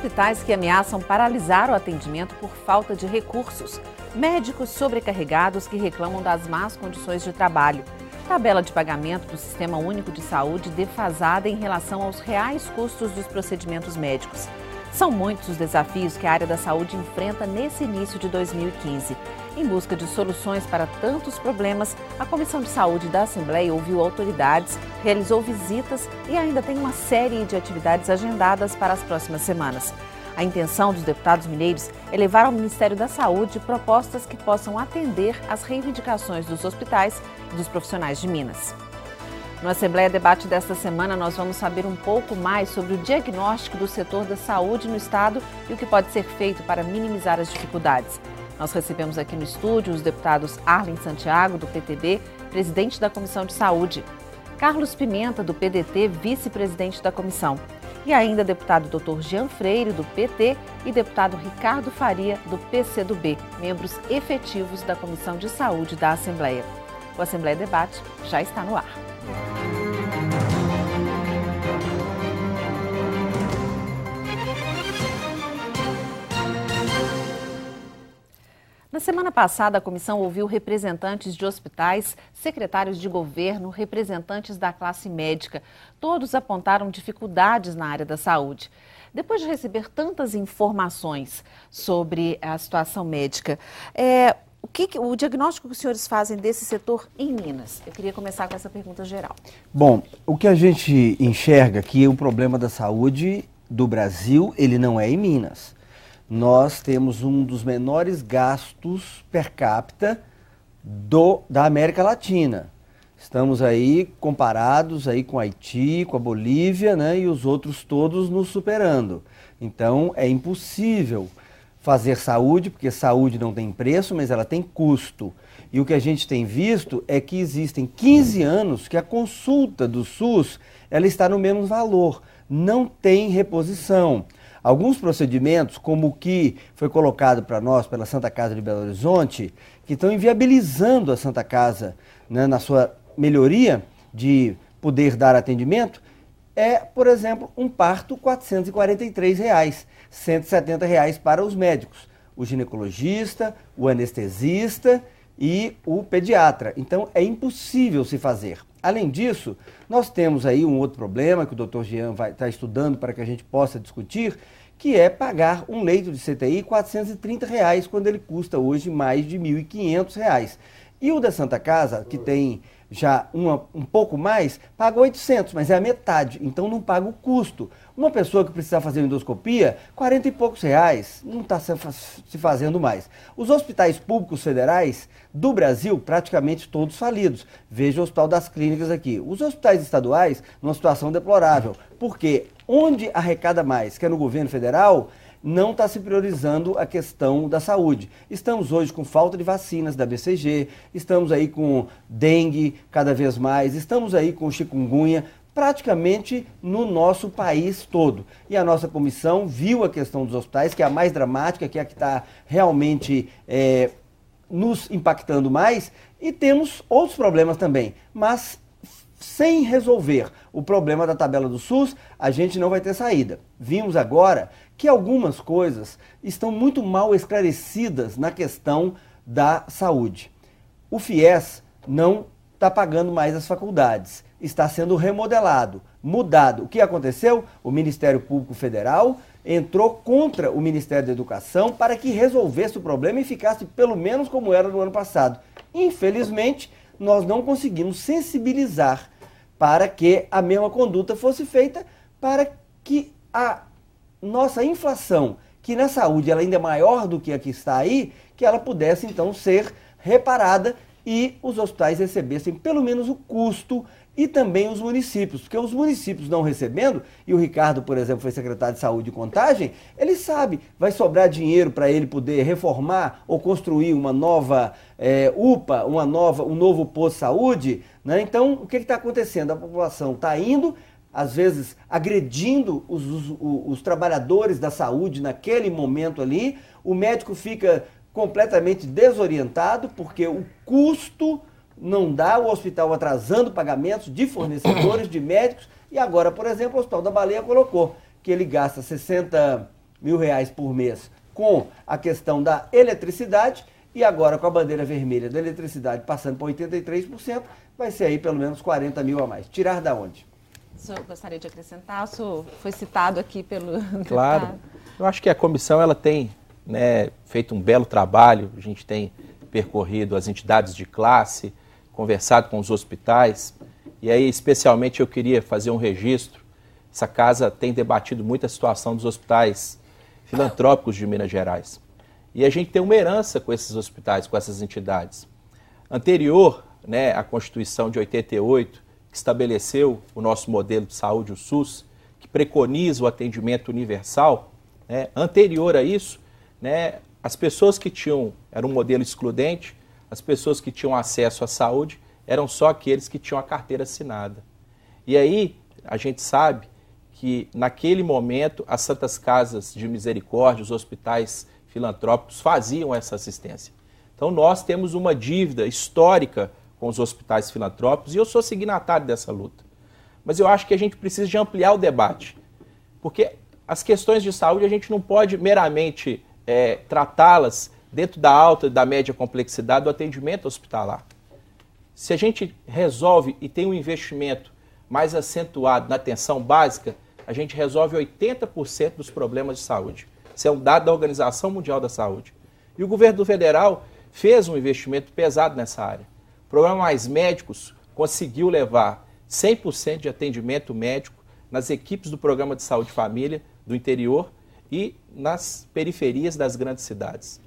Hospitais que ameaçam paralisar o atendimento por falta de recursos. Médicos sobrecarregados que reclamam das más condições de trabalho. Tabela de pagamento do Sistema Único de Saúde defasada em relação aos reais custos dos procedimentos médicos. São muitos os desafios que a área da saúde enfrenta nesse início de 2015. Em busca de soluções para tantos problemas, a Comissão de Saúde da Assembleia ouviu autoridades, realizou visitas e ainda tem uma série de atividades agendadas para as próximas semanas. A intenção dos deputados mineiros é levar ao Ministério da Saúde propostas que possam atender às reivindicações dos hospitais e dos profissionais de Minas. No Assembleia Debate desta semana, nós vamos saber um pouco mais sobre o diagnóstico do setor da saúde no Estado e o que pode ser feito para minimizar as dificuldades. Nós recebemos aqui no estúdio os deputados Arlen Santiago, do PTB, presidente da Comissão de Saúde, Carlos Pimenta, do PDT, vice-presidente da comissão, e ainda deputado Dr. Jean Freire, do PT, e deputado Ricardo Faria, do PCdoB, membros efetivos da Comissão de Saúde da Assembleia. O Assembleia Debate já está no ar. Na semana passada, a comissão ouviu representantes de hospitais, secretários de governo, representantes da classe médica. Todos apontaram dificuldades na área da saúde. Depois de receber tantas informações sobre a situação médica, o diagnóstico que os senhores fazem desse setor em Minas? Eu queria começar com essa pergunta geral. Bom, o que a gente enxerga aqui é o problema da saúde do Brasil, ele não é em Minas. Nós temos um dos menores gastos per capita da América Latina. Estamos aí comparados aí com Haiti, com a Bolívia, né, e os outros todos nos superando. Então é impossível fazer saúde, porque saúde não tem preço, mas ela tem custo. E o que a gente tem visto é que existem 15 anos que a consulta do SUS ela está no mesmo valor, não tem reposição. Alguns procedimentos, como o que foi colocado para nós pela Santa Casa de Belo Horizonte, que estão inviabilizando a Santa Casa, né, na sua melhoria de poder dar atendimento, é, por exemplo, um parto R$ 443, R$ 170 para os médicos, o ginecologista, o anestesista e o pediatra. Então é impossível se fazer. Além disso, nós temos aí um outro problema que o Dr. Jean vai estar estudando para que a gente possa discutir, que é pagar um leito de CTI R$ 430, quando ele custa hoje mais de R$ 1.500. E o da Santa Casa, que tem já um pouco mais, paga 800, mas é a metade, então não paga o custo. Uma pessoa que precisa fazer endoscopia, 40 e poucos reais, não está se fazendo mais. Os hospitais públicos federais do Brasil, praticamente todos falidos. Veja o Hospital das Clínicas aqui. Os hospitais estaduais, numa situação deplorável, porque onde arrecada mais, que é no governo federal, não está se priorizando a questão da saúde. Estamos hoje com falta de vacinas da BCG, estamos aí com dengue cada vez mais, estamos aí com chikungunya, praticamente no nosso país todo. E a nossa comissão viu a questão dos hospitais, que é a mais dramática, que é a que está realmente nos impactando mais, e temos outros problemas também, mas sem resolver o problema da tabela do SUS, a gente não vai ter saída. Vimos agora que algumas coisas estão muito mal esclarecidas na questão da saúde. O FIES não está pagando mais as faculdades, está sendo remodelado, mudado. O que aconteceu? O Ministério Público Federal entrou contra o Ministério da Educação para que resolvesse o problema e ficasse pelo menos como era no ano passado. Infelizmente, nós não conseguimos sensibilizar para que a mesma conduta fosse feita, para que a nossa inflação, que na saúde ela ainda é maior do que a que está aí, que ela pudesse então ser reparada e os hospitais recebessem pelo menos o custo e também os municípios, porque os municípios não recebendo, e o Ricardo, por exemplo, foi secretário de Saúde e Contagem, ele sabe, vai sobrar dinheiro para ele poder reformar ou construir uma nova UPA, um novo posto de saúde, né? Então, o que está acontecendo? A população está indo, às vezes agredindo os trabalhadores da saúde naquele momento ali, o médico fica completamente desorientado, porque o custo não dá, o hospital atrasando pagamentos de fornecedores, de médicos, e agora, por exemplo, o Hospital da Baleia colocou que ele gasta 60 R$ 1.000 por mês com a questão da eletricidade e agora com a bandeira vermelha da eletricidade passando para 83%, vai ser aí pelo menos 40 mil a mais. Tirar da onde? O senhor gostaria de acrescentar? O senhor foi citado aqui pelo Claro. deputado. Eu acho que a comissão ela tem, né, feito um belo trabalho. A gente tem percorrido as entidades de classe, conversado com os hospitais. E aí, especialmente, eu queria fazer um registro. Essa casa tem debatido muito a situação dos hospitais filantrópicos de Minas Gerais. E a gente tem uma herança com esses hospitais, com essas entidades. Anterior, né, à Constituição de 88, que estabeleceu o nosso modelo de saúde, o SUS, que preconiza o atendimento universal, né, anterior a isso, né, as pessoas que tinham, era um modelo excludente, as pessoas que tinham acesso à saúde eram só aqueles que tinham a carteira assinada. E aí, a gente sabe que naquele momento as Santas Casas de Misericórdia, os hospitais filantrópicos faziam essa assistência. Então nós temos uma dívida histórica com os hospitais filantrópicos e eu sou signatário dessa luta. Mas eu acho que a gente precisa de ampliar o debate, porque as questões de saúde a gente não pode meramente tratá-las dentro da alta e da média complexidade do atendimento hospitalar. Se a gente resolve e tem um investimento mais acentuado na atenção básica, a gente resolve 80% dos problemas de saúde. Isso é um dado da Organização Mundial da Saúde. E o governo federal fez um investimento pesado nessa área. O Programa Mais Médicos conseguiu levar 100% de atendimento médico nas equipes do Programa de Saúde e Família do interior e nas periferias das grandes cidades.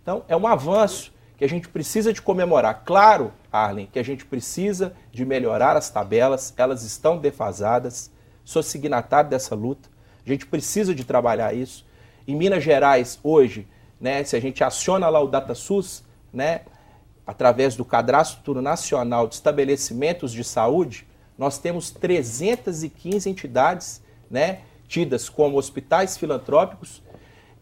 Então, é um avanço que a gente precisa de comemorar. Claro, Arlen, que a gente precisa de melhorar as tabelas, elas estão defasadas, sou signatário dessa luta, a gente precisa de trabalhar isso. Em Minas Gerais, hoje, né, se a gente aciona lá o DataSUS, né, através do Cadastro Nacional de Estabelecimentos de Saúde, nós temos 315 entidades, né, tidas como hospitais filantrópicos,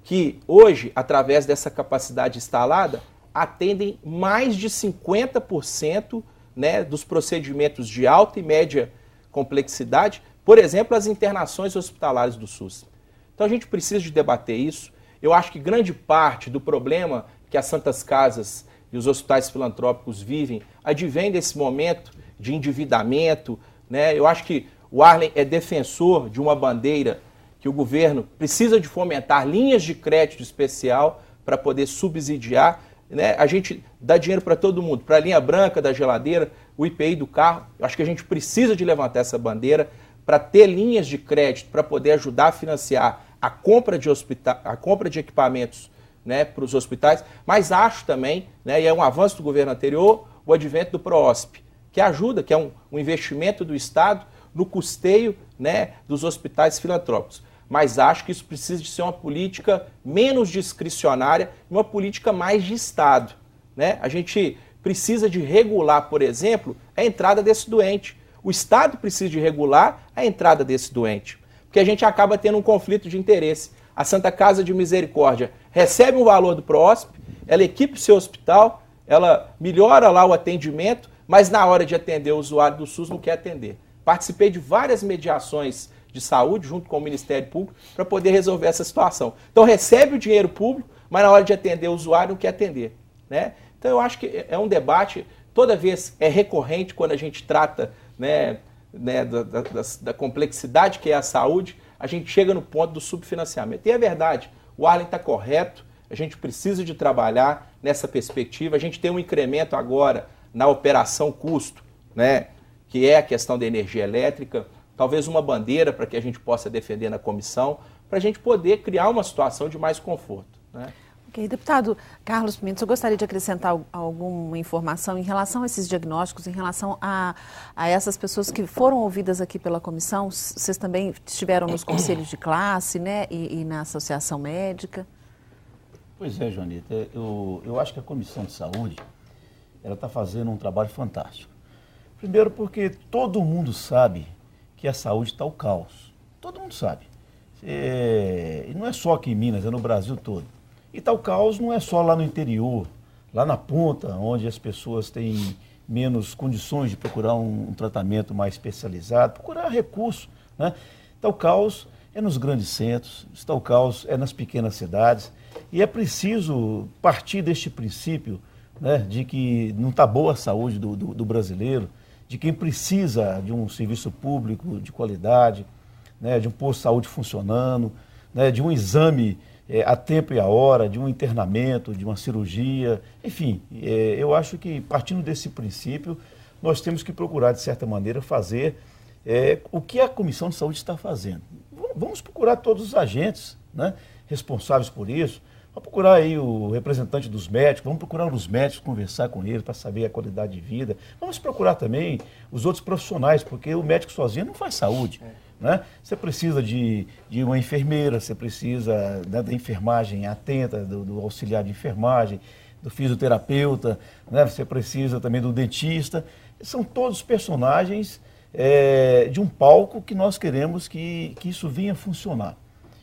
que hoje, através dessa capacidade instalada, atendem mais de 50%, né, dos procedimentos de alta e média complexidade, por exemplo, as internações hospitalares do SUS. Então a gente precisa de debater isso. Eu acho que grande parte do problema que as Santas Casas e os hospitais filantrópicos vivem advém desse momento de endividamento, né? Eu acho que o Arlen é defensor de uma bandeira que o governo precisa de fomentar linhas de crédito especial para poder subsidiar, né? A gente dá dinheiro para todo mundo, para a linha branca da geladeira, o IPI do carro. Eu acho que a gente precisa de levantar essa bandeira para ter linhas de crédito, para poder ajudar a financiar a compra de equipamentos, né, para os hospitais. Mas acho também, né, e é um avanço do governo anterior, o advento do PROOSP, que ajuda, que é um investimento do Estado no custeio, né, dos hospitais filantrópicos. Mas acho que isso precisa de ser uma política menos discricionária e uma política mais de Estado, né? A gente precisa de regular, por exemplo, a entrada desse doente. O Estado precisa de regular a entrada desse doente, porque a gente acaba tendo um conflito de interesse. A Santa Casa de Misericórdia recebe um valor do PROOSP, ela equipa o seu hospital, ela melhora lá o atendimento, mas na hora de atender o usuário do SUS não quer atender. Participei de várias mediações de saúde junto com o Ministério Público para poder resolver essa situação. Então recebe o dinheiro público, mas na hora de atender o usuário não quer atender, né? Então eu acho que é um debate, toda vez é recorrente quando a gente trata, né, da complexidade que é a saúde, a gente chega no ponto do subfinanciamento. E é verdade, o Arlen está correto, a gente precisa de trabalhar nessa perspectiva, a gente tem um incremento agora na operação custo, né, que é a questão da energia elétrica, talvez uma bandeira para que a gente possa defender na comissão, para a gente poder criar uma situação de mais conforto, né? Ok, deputado Carlos Pimenta, eu gostaria de acrescentar alguma informação em relação a esses diagnósticos, em relação a essas pessoas que foram ouvidas aqui pela comissão. Vocês também estiveram nos conselhos de classe, né, e na associação médica? Pois é, Joanita, eu acho que a Comissão de Saúde, ela está fazendo um trabalho fantástico. Primeiro porque todo mundo sabe que a saúde está o caos. Todo mundo sabe. E não é só aqui em Minas, é no Brasil todo. E tal caos não é só lá no interior, lá na ponta, onde as pessoas têm menos condições de procurar um tratamento mais especializado, procurar recurso, né? Tal caos é nos grandes centros, está o caos é nas pequenas cidades. E é preciso partir deste princípio, né, de que não está boa a saúde do brasileiro, de quem precisa de um serviço público de qualidade, né, de um posto de saúde funcionando, né, de um exame a tempo e a hora, de um internamento, de uma cirurgia, enfim, eu acho que partindo desse princípio, nós temos que procurar, de certa maneira, fazer o que a Comissão de Saúde está fazendo. Vamos procurar todos os agentes, né, responsáveis por isso, vamos procurar aí o representante dos médicos, vamos procurar os médicos, conversar com eles para saber a qualidade de vida, vamos procurar também os outros profissionais, porque o médico sozinho não faz saúde. Né? Você precisa de uma enfermeira, você precisa, né, da enfermagem atenta, do auxiliar de enfermagem, do fisioterapeuta, né? Você precisa também do dentista. São todos personagens de um palco que nós queremos que isso venha funcionar.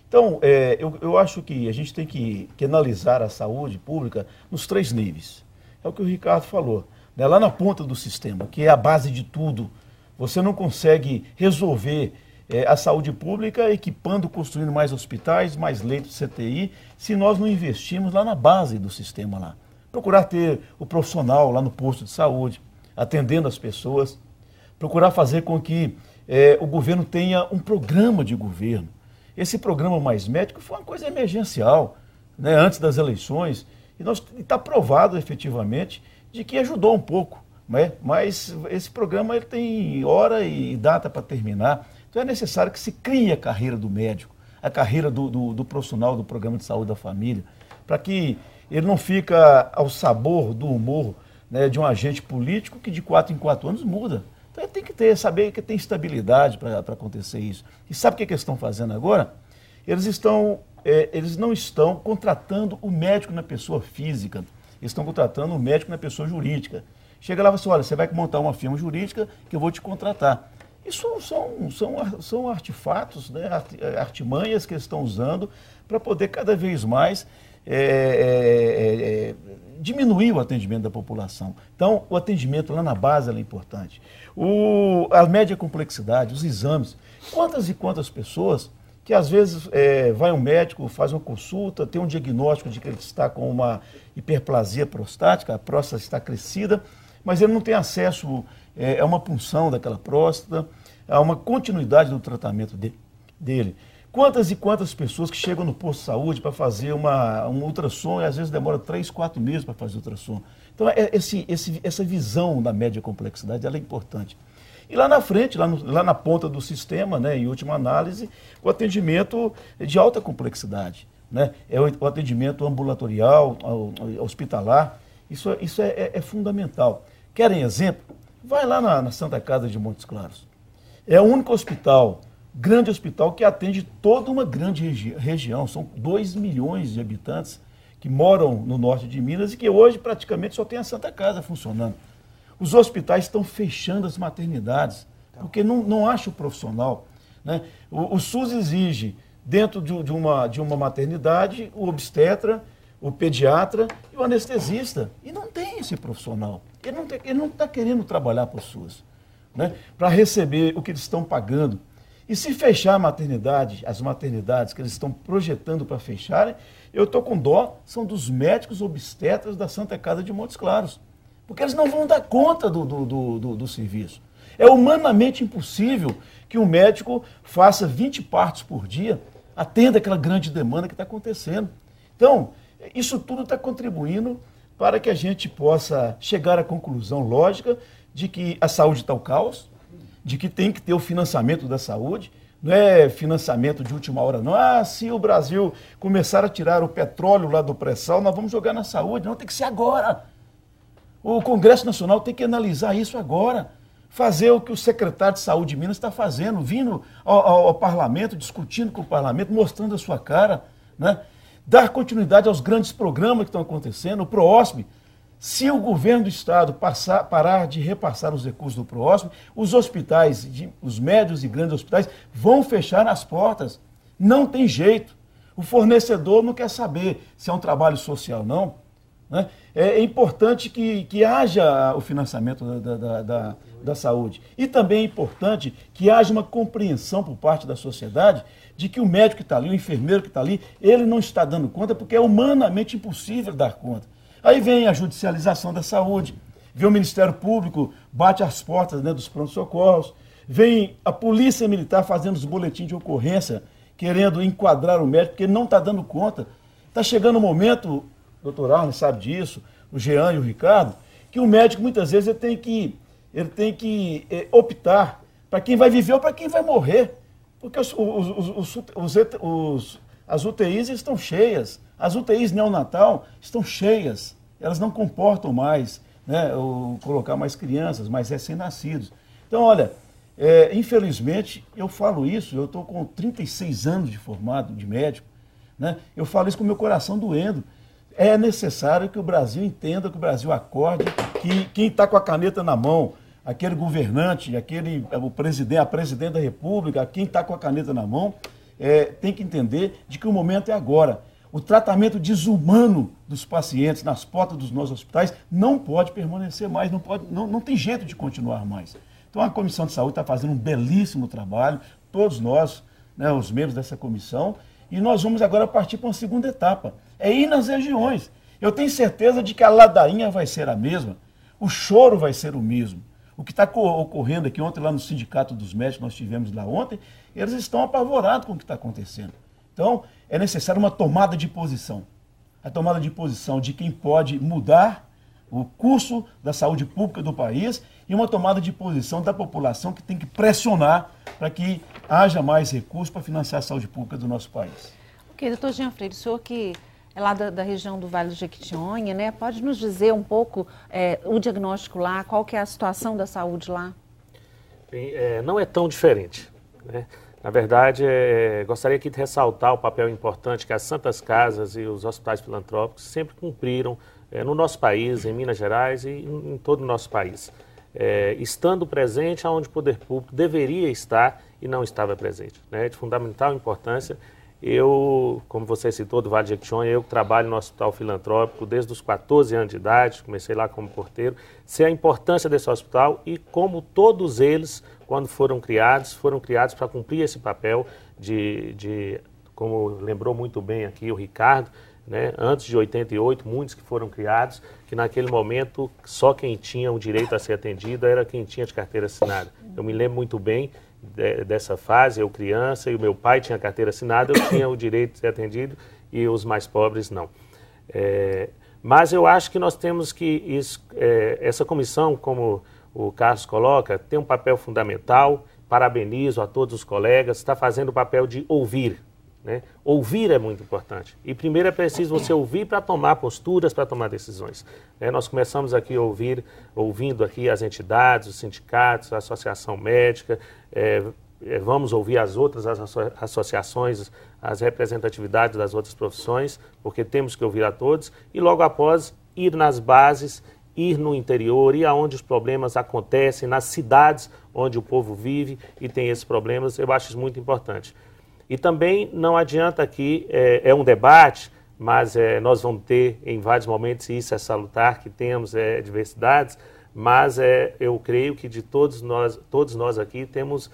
Então, eu acho que a gente tem que analisar a saúde pública nos 3 níveis. É o que o Ricardo falou, né? Lá na ponta do sistema, que é a base de tudo. Você não consegue resolver a saúde pública equipando, construindo mais hospitais, mais leitos de CTI, se nós não investirmos lá na base do sistema lá. Procurar ter o profissional lá no posto de saúde, atendendo as pessoas, procurar fazer com que o governo tenha um programa de governo. Esse programa Mais Médico foi uma coisa emergencial, né, antes das eleições, e está provado efetivamente de que ajudou um pouco, né, mas esse programa ele tem hora e data para terminar. Então é necessário que se crie a carreira do médico, a carreira do profissional do programa de saúde da família, para que ele não fica ao sabor do humor, né, de um agente político que de 4 em 4 anos muda. Então ele tem que saber que tem estabilidade para acontecer isso. E sabe o que eles estão fazendo agora? Eles não estão contratando o médico na pessoa física, eles estão contratando o médico na pessoa jurídica. Chega lá e fala assim, olha, você vai montar uma firma jurídica que eu vou te contratar. Isso são artefatos, né, artimanhas que eles estão usando para poder cada vez mais diminuir o atendimento da população. Então, o atendimento lá na base é importante. A média complexidade, os exames. Quantas e quantas pessoas que às vezes vai um médico, faz uma consulta, tem um diagnóstico de que ele está com uma hiperplasia prostática, a próstata está crescida, mas ele não tem acesso a uma punção daquela próstata, a uma continuidade do tratamento dele. Quantas e quantas pessoas que chegam no posto de saúde para fazer um ultrassom e às vezes demora 3, 4 meses para fazer ultrassom. Então, essa visão da média complexidade ela é importante. E lá na frente, lá na ponta do sistema, né, em última análise, o atendimento de alta complexidade. Né? É o atendimento ambulatorial, hospitalar. Isso é fundamental. Querem exemplo? Vai lá na Santa Casa de Montes Claros. É o único hospital, grande hospital, que atende toda uma grande região. São 2 milhões de habitantes que moram no norte de Minas e que hoje praticamente só tem a Santa Casa funcionando. Os hospitais estão fechando as maternidades, porque não acha o profissional. Né? O SUS exige, dentro de uma maternidade, o obstetra, o pediatra e o anestesista. E não tem esse profissional. Ele não está querendo trabalhar para o SUS, né? Para receber o que eles estão pagando. E se fechar as maternidades que eles estão projetando para fecharem, eu estou com dó, são dos médicos obstetras da Santa Casa de Montes Claros. Porque eles não vão dar conta do serviço. É humanamente impossível que um médico faça 20 partos por dia, atenda aquela grande demanda que está acontecendo. Então, isso tudo está contribuindo para que a gente possa chegar à conclusão lógica de que a saúde está o caos, de que tem que ter o financiamento da saúde, não é financiamento de última hora, não. Se o Brasil começar a tirar o petróleo lá do pré-sal, nós vamos jogar na saúde. Não, tem que ser agora. O Congresso Nacional tem que analisar isso agora, fazer o que o secretário de Saúde de Minas está fazendo, vindo ao parlamento, discutindo com o parlamento, mostrando a sua cara, né? Dar continuidade aos grandes programas que estão acontecendo, o PROOSP. Se o governo do Estado parar de repassar os recursos do PROOSP, os hospitais, os médios e grandes hospitais, vão fechar as portas. Não tem jeito. O fornecedor não quer saber se é um trabalho social, não. né? É importante que haja o financiamento da saúde. E também é importante que haja uma compreensão por parte da sociedade de que o médico que está ali, o enfermeiro que está ali, ele não está dando conta porque é humanamente impossível dar conta. Aí vem a judicialização da saúde, vem o Ministério Público, bate as portas, né, dos pronto-socorros, vem a Polícia Militar fazendo os boletins de ocorrência, querendo enquadrar o médico, porque ele não está dando conta. Está chegando o momento, doutor Arlen sabe disso, o Jean e o Ricardo, que o médico muitas vezes ele tem que optar para quem vai viver ou para quem vai morrer. Porque as UTIs estão cheias, as UTIs neonatal estão cheias, elas não comportam mais, né, colocar mais crianças, mais recém-nascidos. Então, olha, infelizmente, eu falo isso, eu estou com 36 anos de formado, de médico, né, eu falo isso com o meu coração doendo. É necessário que o Brasil entenda, que o Brasil acorde, que quem está com a caneta na mão, aquele governante, o presidente, a presidente da República, quem está com a caneta na mão, tem que entender de que o momento é agora. O tratamento desumano dos pacientes nas portas dos nossos hospitais não pode permanecer mais, não tem jeito de continuar mais. Então a Comissão de Saúde está fazendo um belíssimo trabalho, todos nós, né, os membros dessa comissão, e nós vamos agora partir para uma segunda etapa, é ir nas regiões. Eu tenho certeza de que a ladainha vai ser a mesma, o choro vai ser o mesmo. O que está ocorrendo aqui ontem lá no Sindicato dos Médicos, nós tivemos lá ontem, eles estão apavorados com o que está acontecendo. Então, é necessário uma tomada de posição. A tomada de posição de quem pode mudar o curso da saúde pública do país e uma tomada de posição da população que tem que pressionar para que haja mais recursos para financiar a saúde pública do nosso país. Ok, doutor Jean Freire, o senhor que é lá da região do Vale do Jequitinhonha, né? Pode nos dizer um pouco o diagnóstico lá, qual que é a situação da saúde lá? Bem, não é tão diferente, né? Na verdade, gostaria aqui de ressaltar o papel importante que as Santas Casas e os hospitais filantrópicos sempre cumpriram no nosso país, em Minas Gerais e em todo o nosso país. Estando presente onde o poder público deveria estar e não estava presente, né? De fundamental importância. Eu, como você citou, do Vale do Jequitinhonha, eu trabalho no Hospital Filantrópico desde os 14 anos de idade, comecei lá como porteiro, sei a importância desse hospital e como todos eles, quando foram criados para cumprir esse papel como lembrou muito bem aqui o Ricardo, né, antes de 88, muitos que foram criados, que naquele momento só quem tinha o direito a ser atendido era quem tinha de carteira assinada. Eu me lembro muito bem dessa fase, eu criança, e o meu pai tinha carteira assinada, eu tinha o direito de ser atendido e os mais pobres não. Mas eu acho que nós temos que, essa comissão, como o Carlos coloca, tem um papel fundamental, parabenizo a todos os colegas, está fazendo o papel de ouvir, né? Ouvir é muito importante. E primeiro é preciso você ouvir para tomar posturas, para tomar decisões. Nós começamos aqui ouvindo aqui as entidades, os sindicatos, a associação médica, vamos ouvir as outras associações, as representatividades das outras profissões, porque temos que ouvir a todos, e logo após ir nas bases, ir no interior, ir aonde os problemas acontecem, nas cidades onde o povo vive e tem esses problemas, eu acho isso muito importante. E também não adianta aqui, é um debate, mas nós vamos ter em vários momentos, e isso é salutar, que temos diversidades, mas eu creio que de todos nós aqui temos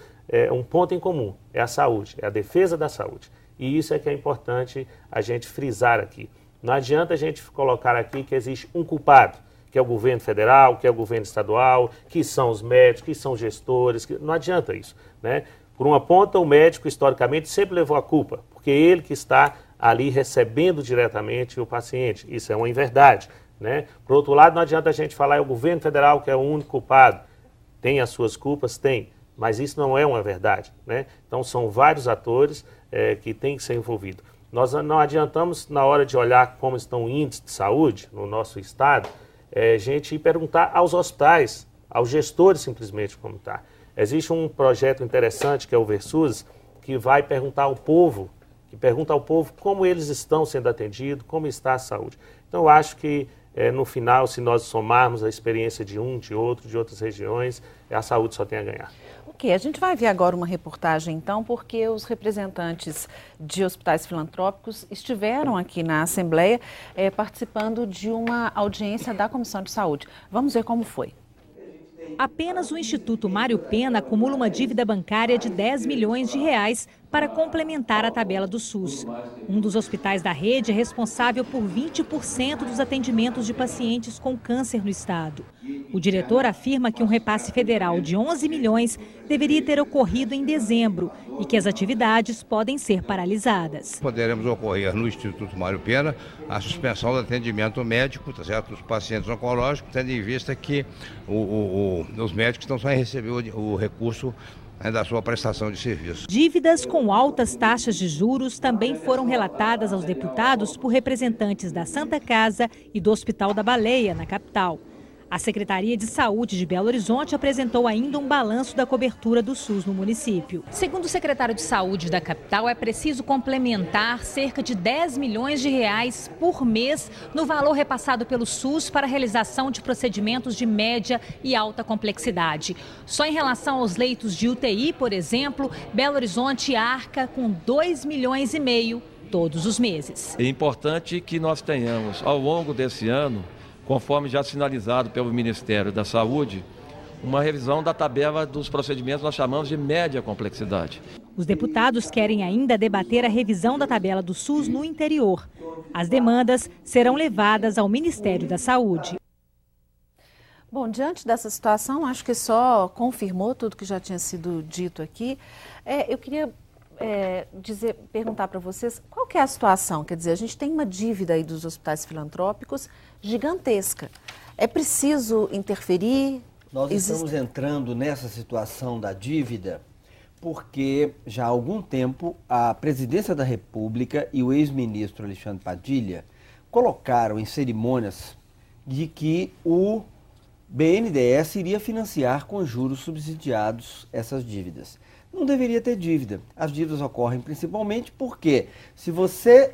um ponto em comum, é a saúde, é a defesa da saúde. E isso é que é importante a gente frisar aqui. Não adianta a gente colocar aqui que existe um culpado, que é o governo federal, que é o governo estadual, que são os médicos, que são gestores, não adianta isso, né? Por uma ponta, o médico, historicamente, sempre levou a culpa, porque é ele que está ali recebendo diretamente o paciente. Isso é uma inverdade, né? Por outro lado, não adianta a gente falar é o governo federal que é o único culpado. Tem as suas culpas? Tem, mas isso não é uma verdade, né? Então, são vários atores que têm que ser envolvidos. Nós não adiantamos, na hora de olhar como estão os índices de saúde no nosso estado, gente perguntar aos hospitais, aos gestores simplesmente como está. Existe um projeto interessante que é o Versus, que vai perguntar ao povo, como eles estão sendo atendidos, como está a saúde. Então eu acho que no final, se nós somarmos a experiência de um, de outro, de outras regiões, a saúde só tem a ganhar. Ok, a gente vai ver agora uma reportagem então, porque os representantes de hospitais filantrópicos estiveram aqui na Assembleia participando de uma audiência da Comissão de Saúde. Vamos ver como foi. Apenas o Instituto Mário Pena acumula uma dívida bancária de 10 milhões de reais para complementar a tabela do SUS. Um dos hospitais da rede é responsável por 20% dos atendimentos de pacientes com câncer no estado. O diretor afirma que um repasse federal de 11 milhões deveria ter ocorrido em dezembro e que as atividades podem ser paralisadas. Poderemos ocorrer no Instituto Mário Pena a suspensão do atendimento médico, tá certo, dos pacientes oncológicos, tendo em vista que os médicos não só receber o recurso da sua prestação de serviço. Dívidas com altas taxas de juros também foram relatadas aos deputados por representantes da Santa Casa e do Hospital da Baleia, na capital. A Secretaria de Saúde de Belo Horizonte apresentou ainda um balanço da cobertura do SUS no município. Segundo o secretário de Saúde da capital, é preciso complementar cerca de 10 milhões de reais por mês no valor repassado pelo SUS para a realização de procedimentos de média e alta complexidade. Só em relação aos leitos de UTI, por exemplo, Belo Horizonte arca com 2,5 milhões todos os meses. É importante que nós tenhamos, ao longo desse ano, conforme já sinalizado pelo Ministério da Saúde, uma revisão da tabela dos procedimentos nós chamamos de média complexidade. Os deputados querem ainda debater a revisão da tabela do SUS no interior. As demandas serão levadas ao Ministério da Saúde. Bom, diante dessa situação, acho que só confirmou tudo que já tinha sido dito aqui. Eu queria perguntar para vocês qual que é a situação. Quer dizer, a gente tem uma dívida aí dos hospitais filantrópicos gigantesca. É preciso interferir? Nós estamos entrando nessa situação da dívida porque já há algum tempo a Presidência da República e o ex-ministro Alexandre Padilha colocaram em cerimônias de que o BNDES iria financiar com juros subsidiados essas dívidas. Não deveria ter dívida. As dívidas ocorrem principalmente porque se você,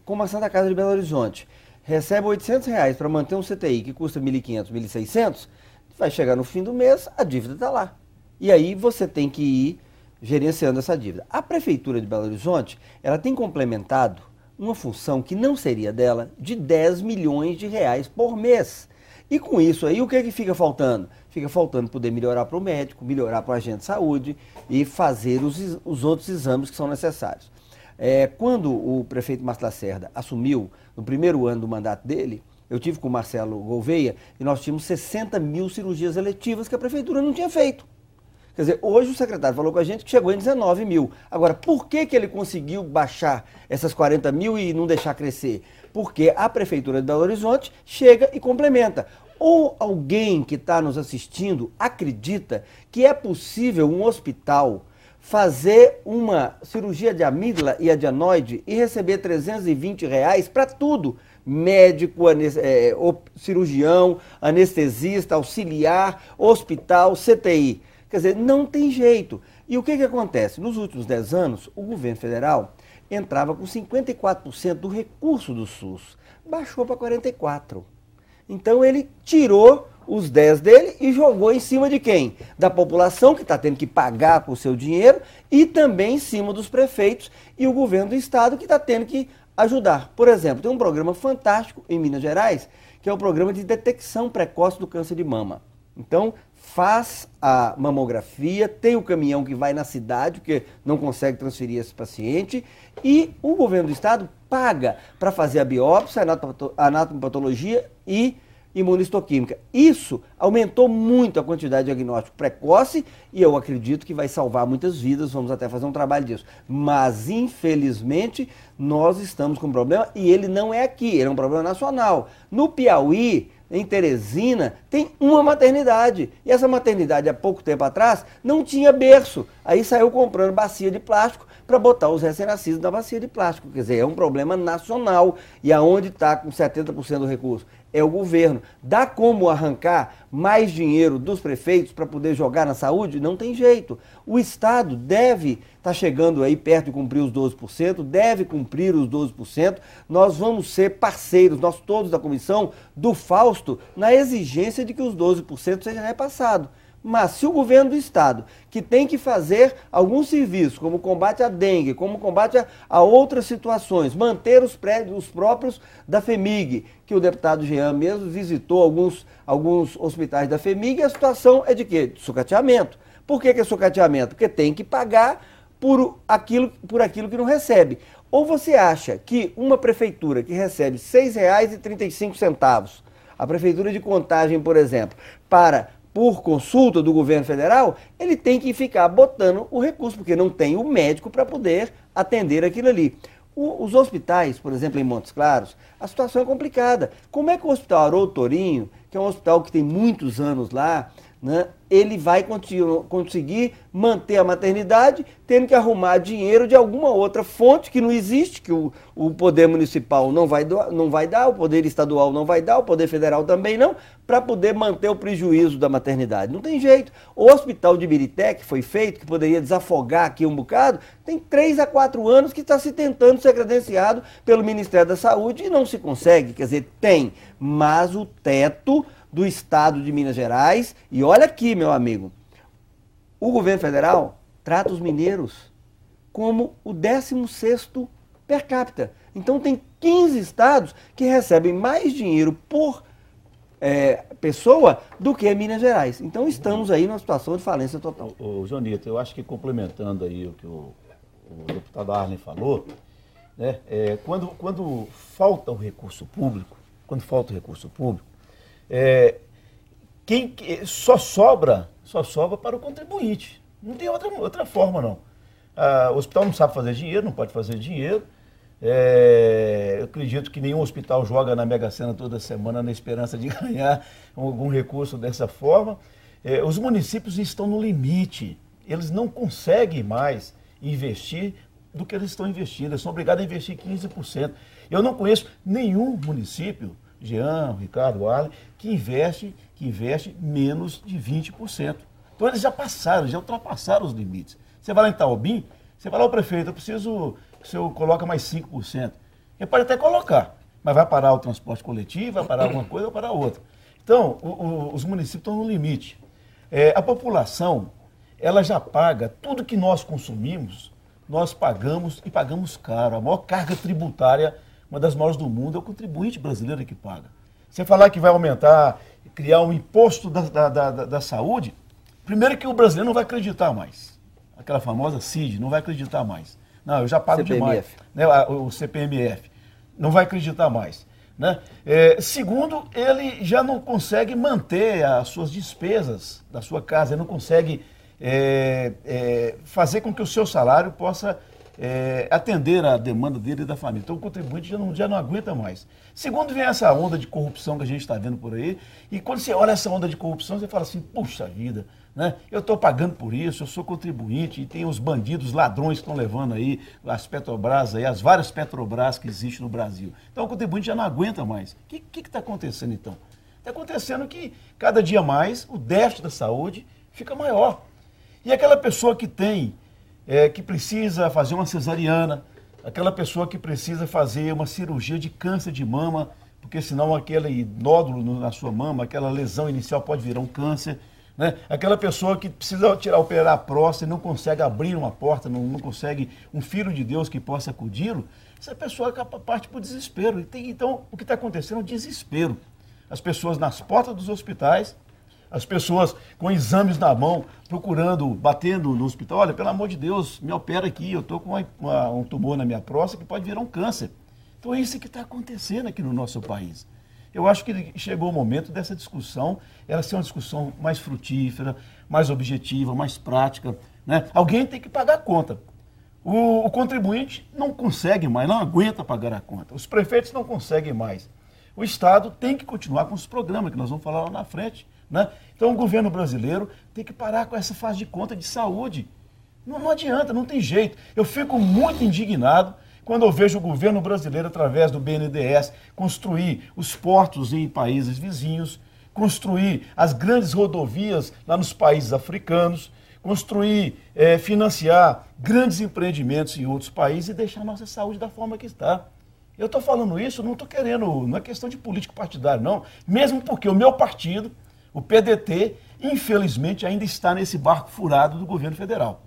como a Santa Casa de Belo Horizonte, recebe R$800 para manter um CTI que custa R$1.500, R$1.600, vai chegar no fim do mês, a dívida está lá. E aí você tem que ir gerenciando essa dívida. A Prefeitura de Belo Horizonte, ela tem complementado uma função que não seria dela de 10 milhões de reais por mês. E com isso aí, o que é que fica faltando? Fica faltando poder melhorar para o médico, melhorar para o agente de saúde e fazer os outros exames que são necessários. Quando o prefeito Márcio Lacerda assumiu, no primeiro ano do mandato dele, eu tive com o Marcelo Gouveia e nós tínhamos 60 mil cirurgias eletivas que a prefeitura não tinha feito. Quer dizer, hoje o secretário falou com a gente que chegou em 19 mil. Agora, por que ele conseguiu baixar essas 40 mil e não deixar crescer? Porque a Prefeitura de Belo Horizonte chega e complementa. Ou alguém que está nos assistindo acredita que é possível um hospital fazer uma cirurgia de amígdala e adenoide e receber R$320 para tudo? Médico, cirurgião, anestesista, auxiliar, hospital, CTI. Quer dizer, não tem jeito. E o que acontece? Nos últimos 10 anos, o governo federal entrava com 54% do recurso do SUS. Baixou para 44%. Então ele tirou os 10 dele e jogou em cima de quem? Da população, que está tendo que pagar com o seu dinheiro, e também em cima dos prefeitos e o governo do estado, que está tendo que ajudar. Por exemplo, tem um programa fantástico em Minas Gerais, que é o programa de detecção precoce do câncer de mama. Então, faz a mamografia, tem o caminhão que vai na cidade, porque não consegue transferir esse paciente, e o governo do estado paga para fazer a biópsia, a anatomopatologia e imunistoquímica. Isso aumentou muito a quantidade de diagnóstico precoce e eu acredito que vai salvar muitas vidas, vamos até fazer um trabalho disso. Mas, infelizmente, nós estamos com um problema e ele não é aqui, ele é um problema nacional. No Piauí, em Teresina, tem uma maternidade. E essa maternidade, há pouco tempo atrás, não tinha berço. Aí saiu comprando bacia de plástico para botar os recém-nascidos na bacia de plástico. Quer dizer, é um problema nacional. E aonde está com 70% do recurso? É o governo. Dá como arrancar mais dinheiro dos prefeitos para poder jogar na saúde? Não tem jeito. O Estado deve estar chegando aí perto de cumprir os 12%, deve cumprir os 12%. Nós vamos ser parceiros, nós todos da comissão, do Fausto, na exigência de que os 12% sejam repassados. Mas se o governo do Estado, que tem que fazer algum serviço, como combate à dengue, como combate a outras situações, manter os prédios, os próprios da FEMIG, que o deputado Jean mesmo visitou alguns hospitais da FEMIG, a situação é de quê? De sucateamento. Por que é sucateamento? Porque tem que pagar por aquilo que não recebe. Ou você acha que uma prefeitura que recebe R$ 6,35, a prefeitura de Contagem, por exemplo, por consulta do governo federal, ele tem que ficar botando o recurso, porque não tem o médico para poder atender aquilo ali. Os hospitais, por exemplo, em Montes Claros, a situação é complicada. Como é que o Hospital Haroldo Torinho, que é um hospital que tem muitos anos lá, né, ele vai conseguir manter a maternidade, tendo que arrumar dinheiro de alguma outra fonte que não existe, que o poder municipal não vai dar, o poder estadual não vai dar, o poder federal também não, para poder manter o prejuízo da maternidade. Não tem jeito. O hospital de Ibirité, que foi feito, que poderia desafogar aqui um bocado, tem 3 a 4 anos que está se tentando ser credenciado pelo Ministério da Saúde e não se consegue. Quer dizer, tem, mas o teto do Estado de Minas Gerais, e olha aqui, meu amigo, o governo federal trata os mineiros como o 16º per capita. Então tem 15 estados que recebem mais dinheiro por pessoa do que Minas Gerais. Então estamos aí numa situação de falência total. Ô, Jonito, eu acho que complementando aí o que o deputado Arlen falou, né, quando falta o recurso público, só sobra para o contribuinte. Não tem outra forma, não. O hospital não sabe fazer dinheiro, não pode fazer dinheiro. Eu acredito que nenhum hospital joga na Mega Sena toda semana na esperança de ganhar algum recurso dessa forma. Os municípios estão no limite. Eles não conseguem mais investir do que eles estão investindo. Eles são obrigados a investir 15%. Eu não conheço nenhum município, Jean, Ricardo, Arlen, que investe menos de 20%. Então eles já ultrapassaram os limites. Você vai lá em Itaobim, você vai lá ao prefeito, eu preciso que o senhor coloca mais 5%. Ele pode até colocar, mas vai parar o transporte coletivo, vai parar alguma coisa, vai parar outra. Então, os municípios estão no limite. A população, ela já paga tudo que nós consumimos, nós pagamos e pagamos caro. A maior carga tributária, uma das maiores do mundo, é o contribuinte brasileiro que paga. Você falar que vai aumentar, criar um imposto da saúde, primeiro que o brasileiro não vai acreditar mais. Aquela famosa CID, não vai acreditar mais. Não, eu já pago demais. Né, o CPMF. Não vai acreditar mais. Né? Segundo, ele já não consegue manter as suas despesas da sua casa, ele não consegue fazer com que o seu salário possa atender a demanda dele e da família. Então o contribuinte já não aguenta mais. Segundo, vem essa onda de corrupção que a gente está vendo por aí, e quando você olha essa onda de corrupção, você fala assim, puxa vida, né? Eu estou pagando por isso, eu sou contribuinte, e tem os bandidos, ladrões que estão levando aí as Petrobras, aí, as várias Petrobras que existem no Brasil. Então o contribuinte já não aguenta mais. O que está acontecendo então? Está acontecendo que cada dia mais o déficit da saúde fica maior. E aquela pessoa que que precisa fazer uma cesariana, aquela pessoa que precisa fazer uma cirurgia de câncer de mama, porque senão aquele nódulo na sua mama, aquela lesão inicial pode virar um câncer, né? Aquela pessoa que precisa operar a próstata e não consegue abrir uma porta, não consegue um filho de Deus que possa acudi-lo, essa pessoa parte para o desespero. Então, o que está acontecendo é um desespero. As pessoas nas portas dos hospitais, as pessoas com exames na mão, batendo no hospital, olha, pelo amor de Deus, me opera aqui, eu estou com um tumor na minha próstata que pode virar um câncer. Então é isso que está acontecendo aqui no nosso país. Eu acho que chegou o momento dessa discussão, ela ser uma discussão mais frutífera, mais objetiva, mais prática, né? Alguém tem que pagar a conta. O contribuinte não consegue mais, não aguenta pagar a conta. Os prefeitos não conseguem mais. O Estado tem que continuar com os programas, que nós vamos falar lá na frente, né? Então o governo brasileiro tem que parar com essa fase de conta de saúde. Não adianta, não tem jeito. Eu fico muito indignado quando eu vejo o governo brasileiro, através do BNDES, construir os portos em países vizinhos, construir as grandes rodovias lá nos países africanos, construir, financiar grandes empreendimentos em outros países e deixar a nossa saúde da forma que está. Eu estou falando isso, não estou querendo, não é questão de político partidário, não. Mesmo porque o meu partido, o PDT, infelizmente ainda está nesse barco furado do governo federal.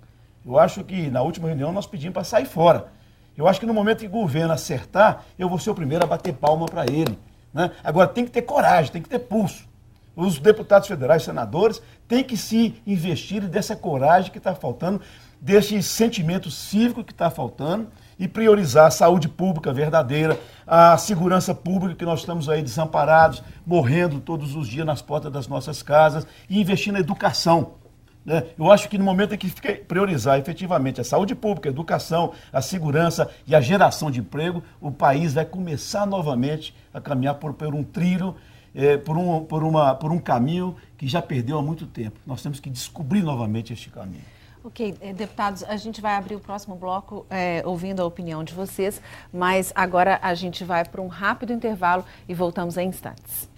Eu acho que na última reunião nós pedimos para sair fora. Eu acho que no momento que o governo acertar, eu vou ser o primeiro a bater palma para ele, né? Agora tem que ter coragem, tem que ter pulso. Os deputados federais, senadores, têm que se investir dessa coragem que está faltando, desse sentimento cívico que está faltando e priorizar a saúde pública verdadeira, a segurança pública que nós estamos aí desamparados, morrendo todos os dias nas portas das nossas casas e investir na educação. Né? Eu acho que no momento em que priorizar efetivamente a saúde pública, a educação, a segurança e a geração de emprego, o país vai começar novamente a caminhar por um trilho, por um caminho que já perdeu há muito tempo. Nós temos que descobrir novamente este caminho. Ok, deputados, a gente vai abrir o próximo bloco ouvindo a opinião de vocês, mas agora a gente vai para um rápido intervalo e voltamos em instantes.